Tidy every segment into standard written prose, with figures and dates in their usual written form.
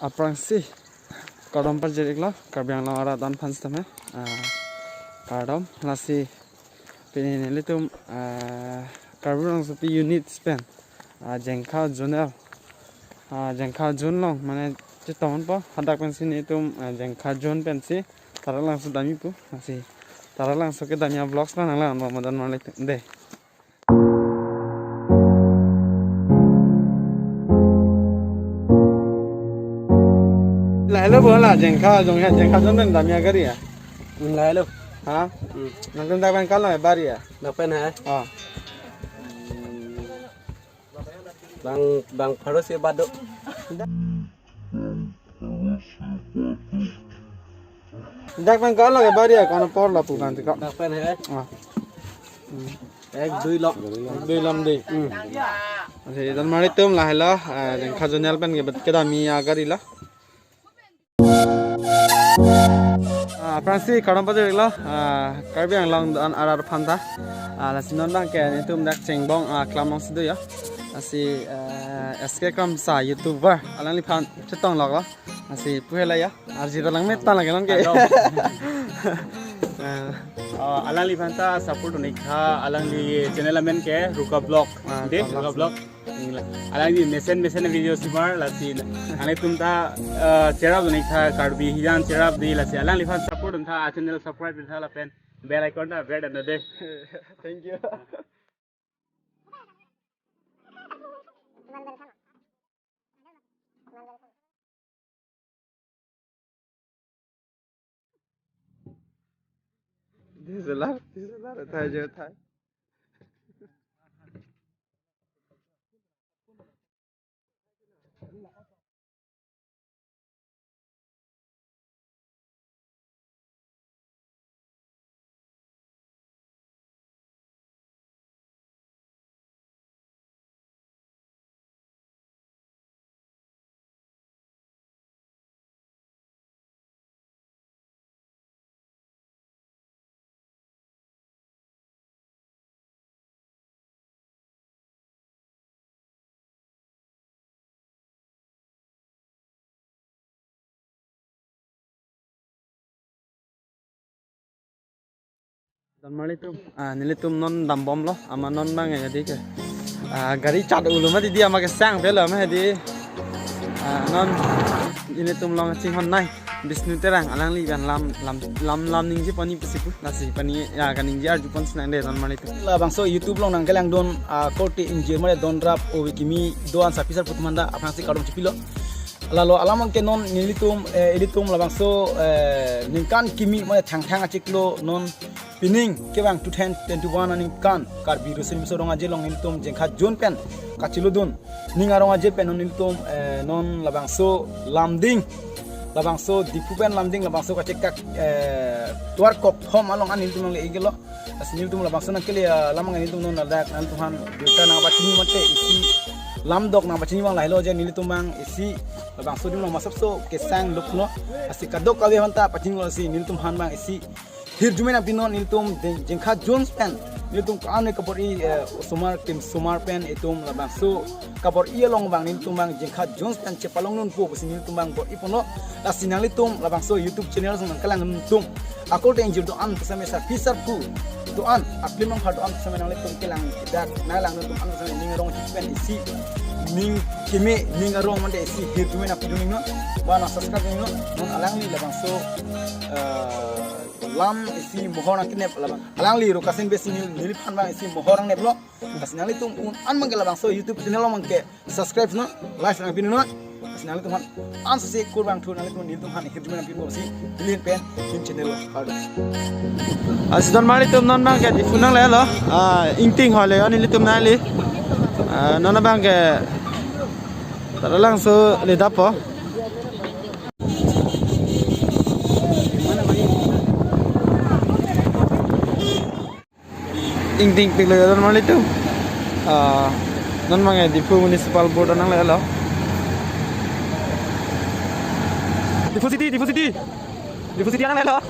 Aprang sih kadom par jerik lo karbiang lo ara dan fans tame kadom lasi pinin litum karbiang so pi unit span jengkau jun long mana citawan po hadak pensin itu jengkau jun pensi tarak langsung dami pu masih tarak langsung ke damia vlogs lah nala madan malik deh. Lalu bola jengkau jun pen damia kari ya. Lalu. Hah? Nanti tak pen kalau bari ya. Napen ha? Oh. Bang Faros ya baduk. Tak pen kalau bari ya kono por la pukan ti kau. Napen ha? Ah. Ek dui lok. Dui lam deh. Jadi dan mari tum lah lah jengkau junal pen ke damia kari lah. Fransi kadang pada lo karbiang long dan arar panta lasi non bang ke itu mendak cengbong klamong sido ya lasi SK kam sa youtuber alang lipan cetong lo lasi puhela ya arji dalang meta lagi long ke Alang li phanta support nih ha alang li channel amen ke ruka blog deh ruka blog alang di mesen video simar lasi ane tumta cerap nih ha karbi hijan cerap di lasi alang li phan support nih ha channel subscribe nih ha lapen bell icon ta red and deh. Thank you. This is a lot of Thai. Dan mali tu, nilitum non dambom lo, ama non bang ya jadi ke, gari cat ulu mah dia ama kesang bela mah jadi, non nilitum long cinghon nai, bisnu terang alang li kan lam ning ji pani pisipu, nasi pani ya kan ning ji arju pon senang deh dan mali tu. Lah bangso YouTube long nang kelang don korte injir mare don rap o kimi doan sapisar putumanda apang si kadom cipilo. Lalu alamang ke non nilitum editum la bangso ningkan kimi mare thang aciklo non pining ke bang 2021 aning kan kar biru sim so ronga jelong nilitum jengkha jon pen kachiludun ning aronga je pen nilitum non la bangso lamding la bangso dipu pen lamding la bangso kacekak tuar kok hom along an nilitum le igelo as nilitum la bangso na kele lamang nilitum non la nan tuhan duta na batini mate isi lamdok na bachini bang lahilo je nilitum bang isi bang so dim masap so kesang lukno asi kadok kawe hanta paching lo si nilitum han bang isi hir jumena pinon nilitum jengkha jones pen nilitum kane kapor i sumar pen itum la bang so kapor i long bang nilitum bang jengkha jones pen cepalong nun po basi nilitum bang bor ipono la sinalitum la bang so youtube channel sang kalang nilitum akol te injur do an kesame sa pisar pu do an aklimang har do an kesame nang litum kelang dak nalang nilitum an kesame ningarong pen isi ning kimi ning arong mande isi hir jumena piduni no bana subscribe no non alang li labang so lam isi mohorang kinep labang alang li rokasin besi nil pan bang isi mohorang nep lo kasinali tum an mangke labang so youtube channel lo mangke subscribe no like nang pinu no kasinali tum han an se kurbang thu nang tum nil tum han hir jumena pinu si lin pen kin channel lo Asdan mali tum non bang ke difunang le lo ingting hole ani litum nali nona bang ke tara langsung lihat apa? Ingting pilih dan mal itu, non mangai di municipal board nang lelo. Depositi nang lelo.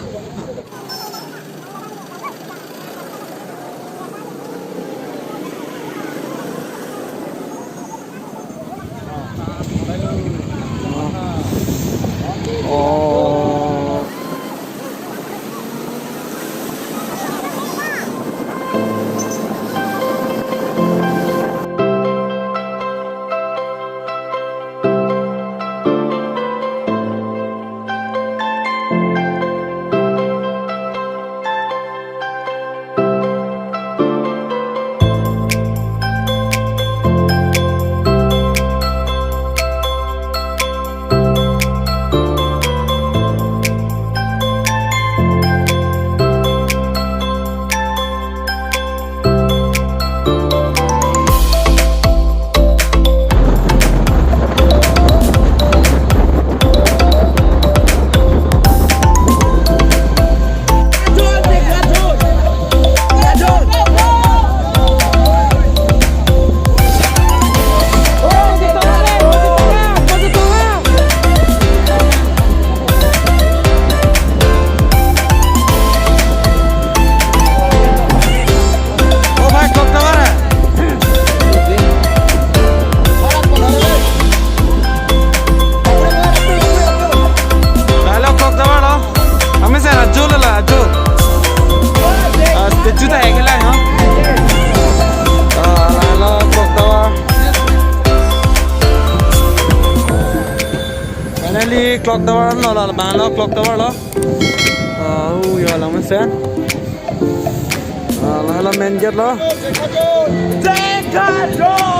li clock tower nó là bán nó clock tower đó giờ là mình xem là men get đó Decathlon